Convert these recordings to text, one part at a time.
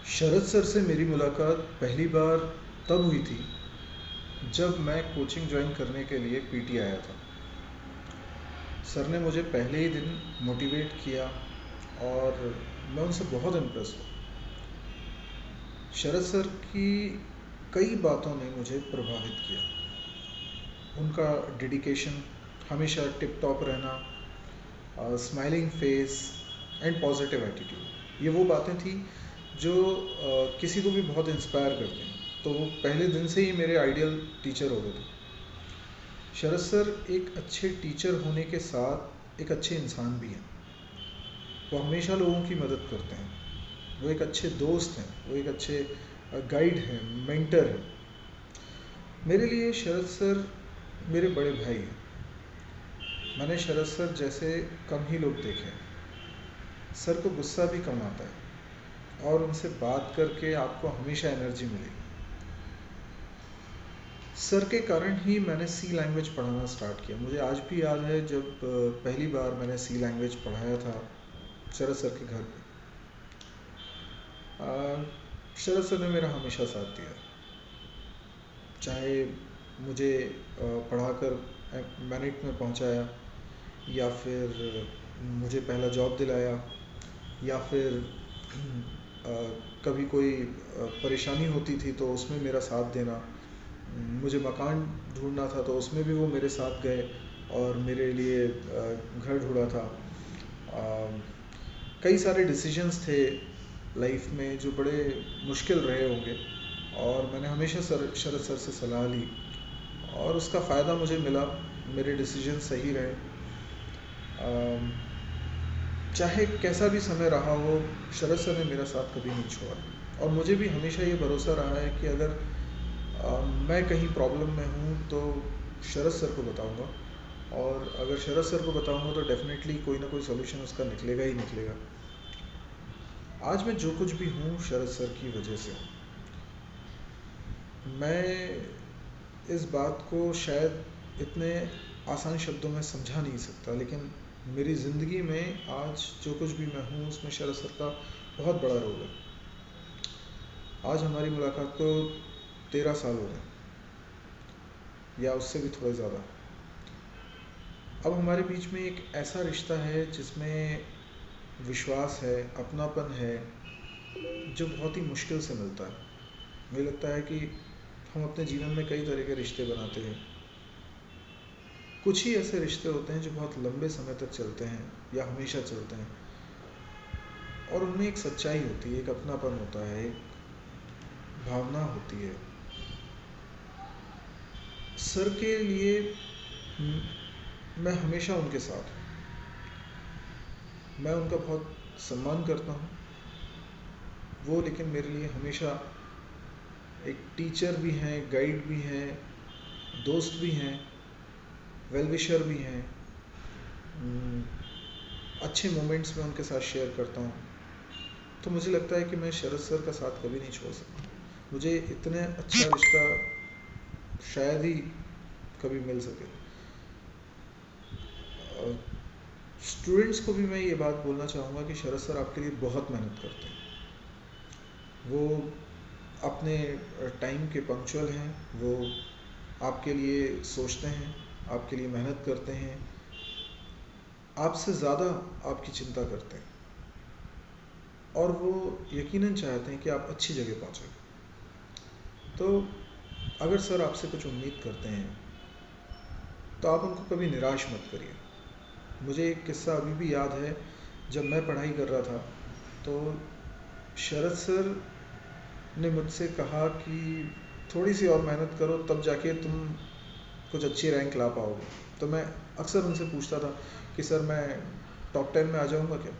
शरद sir से मेरी मुलाकात पहली बार तब हुई थी जब मैं कोचिंग ज्वाइन करने के लिए पीटी आया था। सर ने मुझे पहले ही दिन मोटिवेट किया और मैं उनसे बहुत इम्प्रेस हुआ। शरद सर की कई बातों ने मुझे प्रभावित किया। उनका डेडिकेशन, हमेशा टिप टॉप रहना, smiling face and positive attitude, ये वो बातें थी जो किसी को भी बहुत इंस्पायर करते हैं। तो वो पहले दिन से ही मेरे आइडियल टीचर हो गए थे। शरद सर एक अच्छे टीचर होने के साथ एक अच्छे इंसान भी हैं। वो हमेशा लोगों की मदद करते हैं। वो एक अच्छे दोस्त हैं, वो एक अच्छे गाइड हैं, मेंटर हैं। मेरे लिए शरद सर मेरे बड़े भाई हैं। मैंने शरद सर जैसे कम ही लोग देखे हैं। सर को गुस्सा भी कम आता है और उनसे बात करके आपको हमेशा एनर्जी मिलेगी। सर के कारण ही मैंने सी लैंग्वेज पढ़ाना स्टार्ट किया। मुझे आज भी याद है जब पहली बार मैंने सी लैंग्वेज पढ़ाया था शरद सर के घर पे। शरद सर ने मेरा हमेशा साथ दिया, चाहे मुझे पढ़ाकर मेरिट में पहुंचाया, या फिर मुझे पहला जॉब दिलाया, या फिर कभी कोई परेशानी होती थी तो उसमें मेरा साथ देना। मुझे मकान ढूंढना था तो उसमें भी वो मेरे साथ गए और मेरे लिए घर ढूंढा था। कई सारे डिसीजंस थे लाइफ में जो बड़े मुश्किल रहे होंगे, और मैंने हमेशा शरद सर से सलाह ली और उसका फ़ायदा मुझे मिला। मेरे डिसीजन सही रहे। चाहे कैसा भी समय रहा हो, शरद सर ने मेरा साथ कभी नहीं छोड़ा। और मुझे भी हमेशा ये भरोसा रहा है कि अगर मैं कहीं प्रॉब्लम में हूँ तो शरद सर को बताऊँगा, और अगर शरद सर को बताऊँगा तो डेफिनेटली कोई ना कोई सोल्यूशन उसका निकलेगा ही निकलेगा। आज मैं जो कुछ भी हूँ शरद सर की वजह से हूँ। मैं इस बात को शायद इतने आसान शब्दों में समझा नहीं सकता, लेकिन मेरी ज़िंदगी में आज जो कुछ भी मैं हूँ उसमें शरद सर का बहुत बड़ा रोल है। आज हमारी मुलाकात को 13 साल हो गए, या उससे भी थोड़ा ज़्यादा। अब हमारे बीच में एक ऐसा रिश्ता है जिसमें विश्वास है, अपनापन है, जो बहुत ही मुश्किल से मिलता है। मुझे लगता है कि हम अपने जीवन में कई तरह के रिश्ते बनाते हैं। कुछ ही ऐसे रिश्ते होते हैं जो बहुत लंबे समय तक चलते हैं या हमेशा चलते हैं, और उनमें एक सच्चाई होती है, एक अपनापन होता है, एक भावना होती है। सर के लिए मैं हमेशा उनके साथ हूँ। मैं उनका बहुत सम्मान करता हूँ। वो लेकिन मेरे लिए हमेशा एक टीचर भी हैं, गाइड भी हैं, दोस्त भी हैं, वेल विशर भी हैं। अच्छे मोमेंट्स में उनके साथ शेयर करता हूँ। तो मुझे लगता है कि मैं शरद सर का साथ कभी नहीं छोड़ सकता। मुझे इतने अच्छा रिश्ता शायद ही कभी मिल सके। स्टूडेंट्स को भी मैं ये बात बोलना चाहूँगा कि शरद सर आपके लिए बहुत मेहनत करते हैं। वो अपने टाइम के पंक्चुअल हैं। वो आपके लिए सोचते हैं, आपके लिए मेहनत करते हैं, आपसे ज़्यादा आपकी चिंता करते हैं, और वो यकीनन चाहते हैं कि आप अच्छी जगह पहुँचें। तो अगर सर आपसे कुछ उम्मीद करते हैं तो आप उनको कभी निराश मत करिए। मुझे एक किस्सा अभी भी याद है, जब मैं पढ़ाई कर रहा था तो शरद सर ने मुझसे कहा कि थोड़ी सी और मेहनत करो तब जाके तुम कुछ अच्छी रैंक ला पाओगे। तो मैं अक्सर उनसे पूछता था कि सर मैं टॉप 10 में आ जाऊंगा क्या।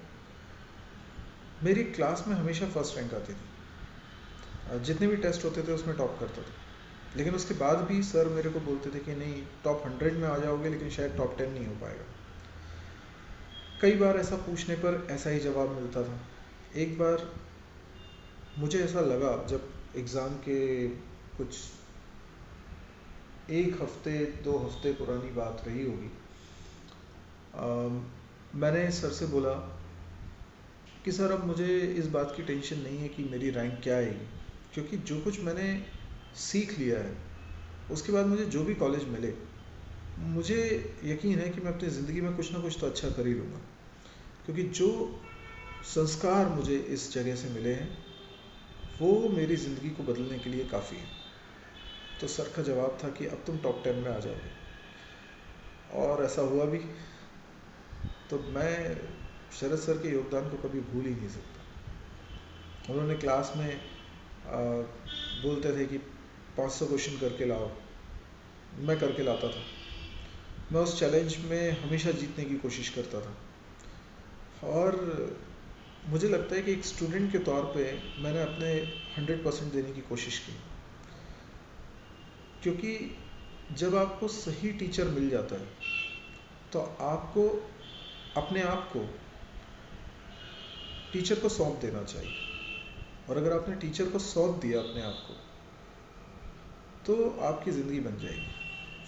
मेरी क्लास में हमेशा फर्स्ट रैंक आती थी, जितने भी टेस्ट होते थे उसमें टॉप करता था। लेकिन उसके बाद भी सर मेरे को बोलते थे कि नहीं, टॉप 100 में आ जाओगे लेकिन शायद टॉप 10 नहीं हो पाएगा। कई बार ऐसा पूछने पर ऐसा ही जवाब मिलता था। एक बार मुझे ऐसा लगा, जब एग्ज़ाम के कुछ एक हफ्ते 2 हफ्ते पुरानी बात रही होगी, मैंने सर से बोला कि सर अब मुझे इस बात की टेंशन नहीं है कि मेरी रैंक क्या आएगी, क्योंकि जो कुछ मैंने सीख लिया है उसके बाद मुझे जो भी कॉलेज मिले, मुझे यकीन है कि मैं अपनी ज़िंदगी में कुछ ना कुछ तो अच्छा कर ही लूँगा, क्योंकि जो संस्कार मुझे इस जगह से मिले हैं वो मेरी ज़िंदगी को बदलने के लिए काफ़ी है। तो सर का जवाब था कि अब तुम टॉप 10 में आ जाओगे, और ऐसा हुआ भी। तो मैं शरद सर के योगदान को कभी भूल ही नहीं सकता। उन्होंने क्लास में बोलते थे कि 500 क्वेश्चन करके लाओ, मैं करके लाता था। मैं उस चैलेंज में हमेशा जीतने की कोशिश करता था, और मुझे लगता है कि एक स्टूडेंट के तौर पे मैंने अपने 100% देने की कोशिश की, क्योंकि जब आपको सही टीचर मिल जाता है तो आपको अपने आप को टीचर को सौंप देना चाहिए, और अगर आपने टीचर को सौंप दिया अपने आप को तो आपकी ज़िंदगी बन जाएगी।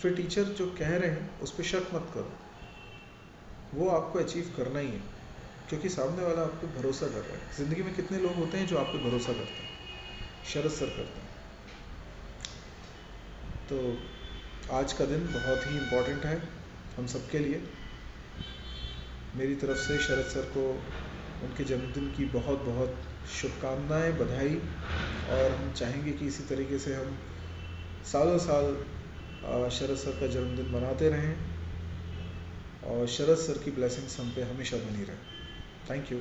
फिर टीचर जो कह रहे हैं उस पर शक मत करो, वो आपको अचीव करना ही है, क्योंकि सामने वाला आप पे भरोसा कर रहा है। ज़िंदगी में कितने लोग होते हैं जो आप पे भरोसा करते हैं? शरद सर करते हैं। तो आज का दिन बहुत ही इम्पोर्टेंट है हम सबके लिए। मेरी तरफ से शरद सर को उनके जन्मदिन की बहुत बहुत शुभकामनाएं, बधाई, और हम चाहेंगे कि इसी तरीके से हम सालों साल शरद सर का जन्मदिन मनाते रहें, और शरद सर की ब्लेसिंग्स हम पे हमेशा बनी रहे। Thank you.